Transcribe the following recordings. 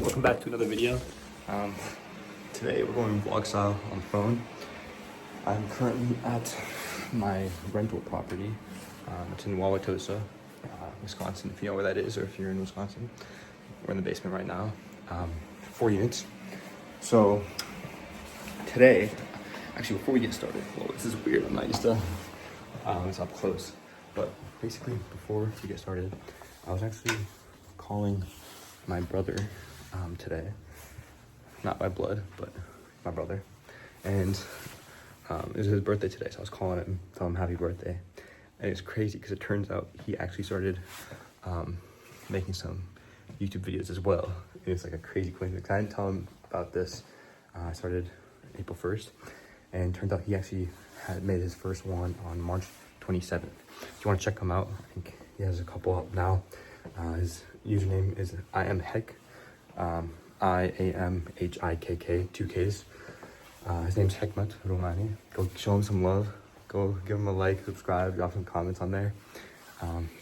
Welcome back to another video. Today we're going vlog style on the phone. I'm currently at my rental property. It's in Wauwatosa, Wisconsin, if you know where that is, or if you're in Wisconsin. We're in the basement right now. 4 units. So today, actually before we get started, well, this is weird, I'm not used to it's up close. But basically before we get started, I was actually calling my brother today, not by blood, but my brother, and it was his birthday today, so I was calling him, telling him happy birthday. And it's crazy because it turns out he actually started making some YouTube videos as well. And it's like a crazy coincidence. I didn't tell him about this. I started April 1st, and it turns out he actually had made his first one on March 27th. If you want to check him out, I think he has a couple up now. His username is IamHick, IamHIKK, 2 Ks. His name's Hekmat Romani. Go show him some love. Go give him a like, subscribe, drop some comments on there.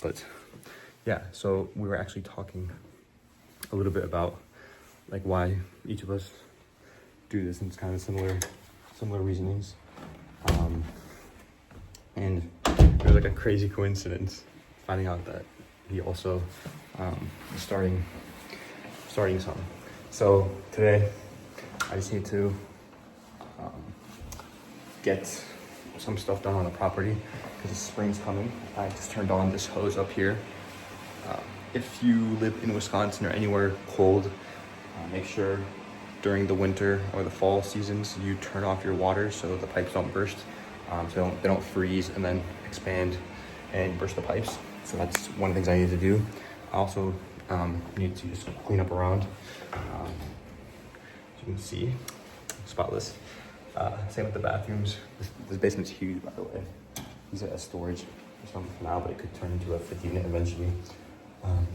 But yeah, so we were actually talking a little bit about like why each of us do this, and it's kind of similar reasonings. And it was like a crazy coincidence finding out that he also is starting something. So today I just need to get some stuff done on the property because the spring's coming. I just turned on this hose up here. If you live in Wisconsin or anywhere cold, make sure during the winter or the fall seasons you turn off your water so the pipes don't burst, so they don't freeze and then expand and burst the pipes. So that's one of the things I need to do. I also need to just clean up around. As you can see, spotless. Same with the bathrooms. This basement's huge, by the way. These are storage or something for now, but it could turn into a 50 unit eventually.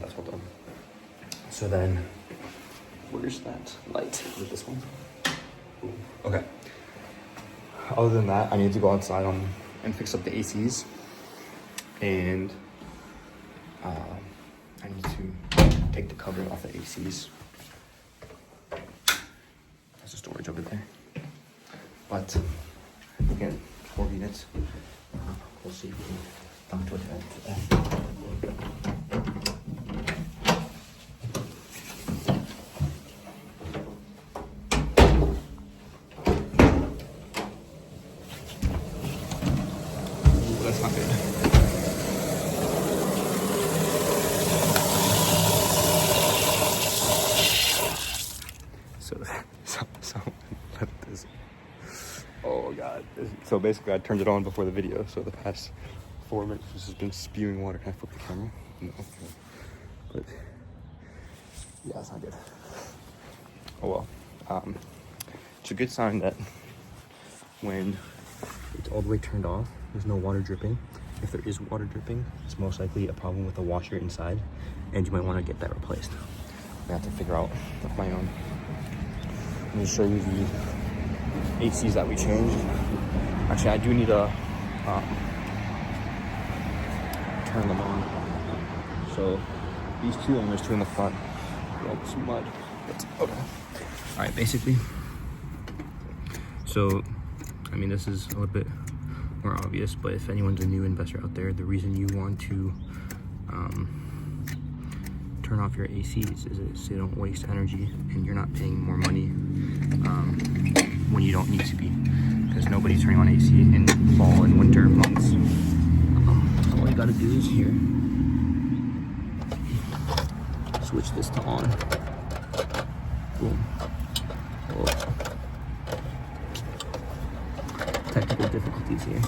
That's all done. So then, where's that light? Is it this one? Ooh, okay. Other than that, I need to go outside and fix up the ACs. And I need to take the cover off the ACs. There's a storage over there. But again, 4 units. We'll see if we can talk to it today. That's not good. So let this. Oh god. So basically, I turned it on before the video. So the past 4 minutes, this has been spewing water. Can I flip the camera? No. Okay. But yeah, it's not good. Oh well. It's a good sign that when it's all the way turned off, there's no water dripping. If there is water dripping, it's most likely a problem with the washer inside, and you might want to get that replaced. I have to figure out of my own. Let me show you the ACs that we changed. Actually, I do need to turn them on. So these two, and there's 2 in the front. Oh, some mud. But, okay. All right, basically. So, I mean, this is a little bit more obvious, but if anyone's a new investor out there, the reason you want to turn off your ACs is so you don't waste energy and you're not paying more money when you don't need to be, because nobody's turning on AC in fall and winter months. So all you gotta do is here, switch this to on. Boom. Oh. Technical difficulties here.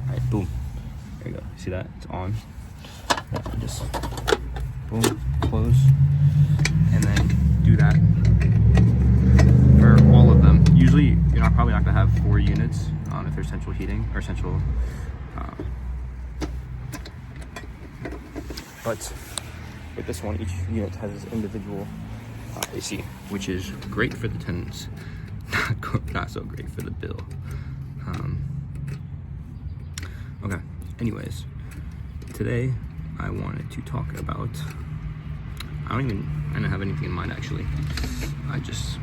Alright, boom. There you go. See that? It's on. Just boom, close, and then do that for all of them. Usually, you're probably not gonna have 4 units if there's central heating or central. But with this one, each unit has its individual AC, which is great for the tenants, not so great for the bill. Okay, anyways, today I wanted to talk about, I don't have anything in mind actually. I guess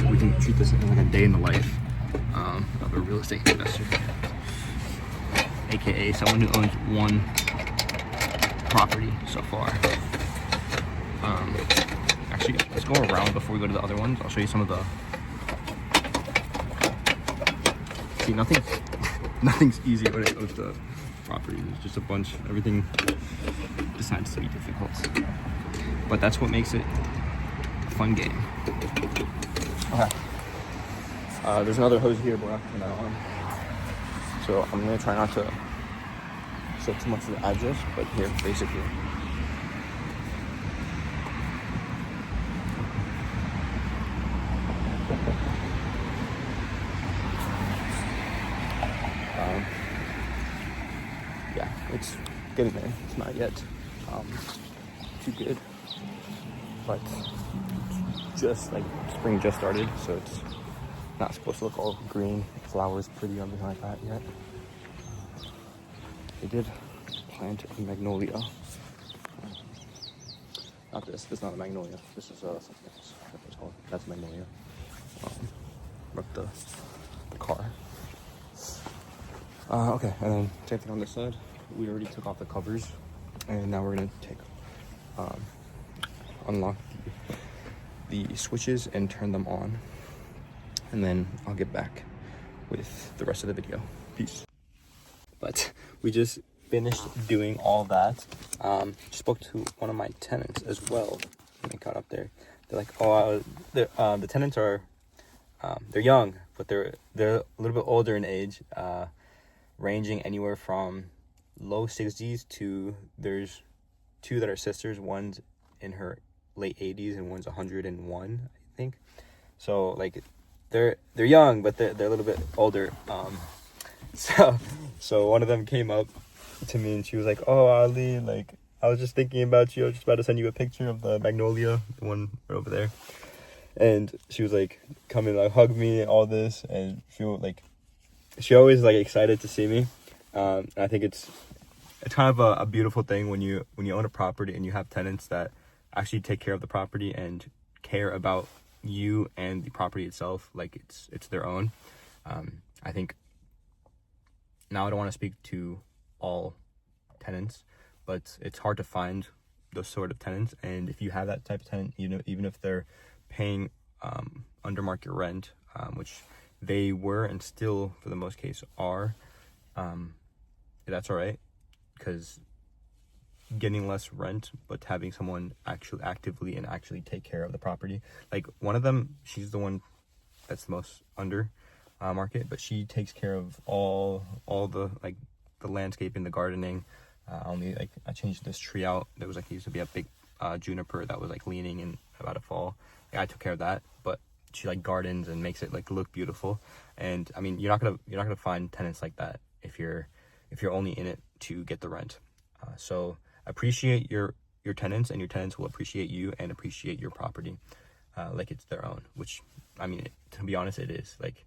we can treat this like a day in the life of a real estate investor, aka someone who owns one property so far. Actually, let's go around before we go to the other ones. I'll show you some of the. See, nothing's easy when it comes to property. There's just a bunch. Everything decides to be difficult, but that's what makes it a fun game. Okay. There's another hose here, but we're not putting that on. So I'm gonna try not to show too much of the address, but here, basically. Yeah, it's getting there. It's not yet too good, but just like spring just started, so it's not supposed to look all green, flowers pretty or anything like that yet. They did plant a magnolia. Not this. This is not a magnolia. This is something else. That's what it's called. That's a magnolia. Wrecked the car. Okay, and then same thing on this side. We already took off the covers, and now we're gonna unlock the switches and turn them on, and then I'll get back with the rest of the video. Peace. But we just finished doing all that. Spoke to one of my tenants as well when they got up there. They're like, the tenants are they're young, but they're a little bit older in age, ranging anywhere from low 60s to, there's two that are sisters. One's in her late 80s and one's 101, I think. So like they're young, but they're a little bit older. So one of them came up to me and she was like, "Oh, Ali, like I was just thinking about you. I was just about to send you a picture of the magnolia, the one right over there." And she was like, come and like hug me and all this, and she always like excited to see me. I think it's kind of a beautiful thing when you own a property and you have tenants that actually take care of the property and care about you and the property itself like it's their own. I think now I don't want to speak to all tenants, but it's hard to find those sort of tenants. And if you have that type of tenant, even if they're paying under market rent, which they were and still for the most case are, that's all right, because getting less rent but having someone actually actively and actually take care of the property, like one of them, she's the one that's the most under market, but she takes care of all the like the landscaping, the gardening. I changed this tree out. There was like used to be a big juniper that was like leaning and about to fall. I took care of that, but she like gardens and makes it like look beautiful. And I mean, you're not gonna find tenants like that if you're only in it to get the rent. So appreciate your tenants, and your tenants will appreciate you and appreciate your property like it's their own. Which, I mean, to be honest, it is. Like,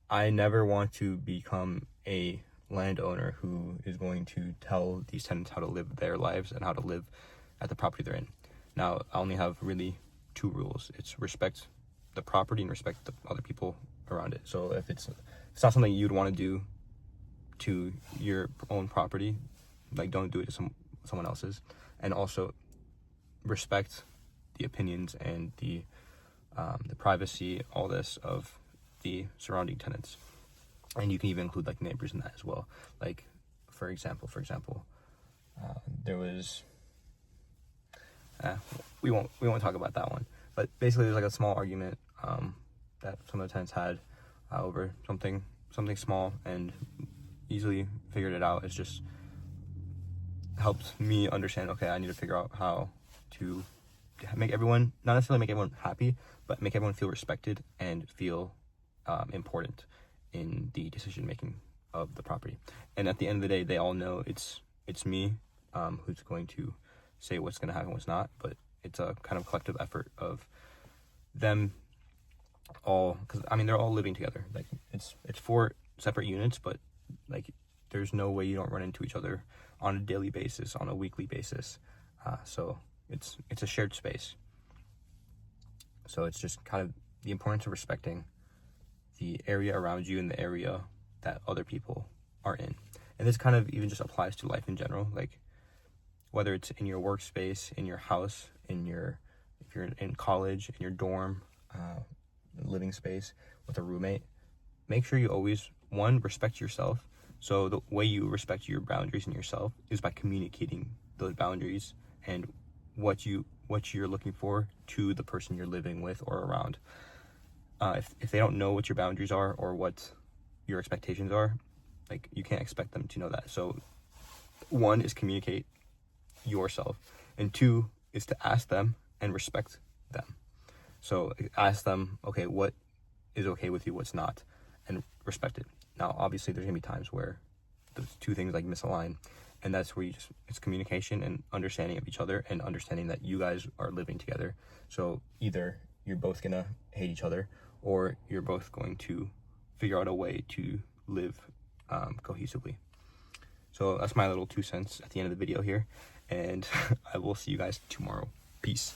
I never want to become a landowner who is going to tell these tenants how to live their lives and how to live at the property they're in. Now, I only have really two rules. It's respect the property and respect the other people around it. So if it's not something you'd want to do to your own property, like don't do it to someone else's. And also respect the opinions and the privacy, all this, of the surrounding tenants. And you can even include like neighbors in that as well. Like for example, there was we won't talk about that one, but basically there's like a small argument that some of the tenants had over something small, and easily figured it out. It's just helped me understand, okay, I need to figure out how to make everyone, not necessarily make everyone happy, but make everyone feel respected and feel important in the decision making of the property. And at the end of the day, they all know it's me who's going to say what's going to happen, what's not. But it's a kind of collective effort of them all, because I mean they're all living together. Like it's 4 separate units, but like there's no way you don't run into each other on a daily basis, on a weekly basis. So it's a shared space. So it's just kind of the importance of respecting the area around you and the area that other people are in. And this kind of even just applies to life in general, like whether it's in your workspace, in your house, if you're in college, in your dorm, living space with a roommate. Make sure you always, one, respect yourself. So the way you respect your boundaries and yourself is by communicating those boundaries and what you're looking for to the person you're living with or around. If they don't know what your boundaries are or what your expectations are, like, you can't expect them to know that. So one is communicate yourself, and two is to ask them and respect them. So ask them, okay, what is okay with you, what's not, and respect it. Now, obviously, there's gonna be times where those two things like misalign, and that's where it's communication and understanding of each other and understanding that you guys are living together. So either you're both gonna hate each other, or you're both going to figure out a way to live cohesively. So that's my little 2 cents at the end of the video here, and I will see you guys tomorrow. Peace.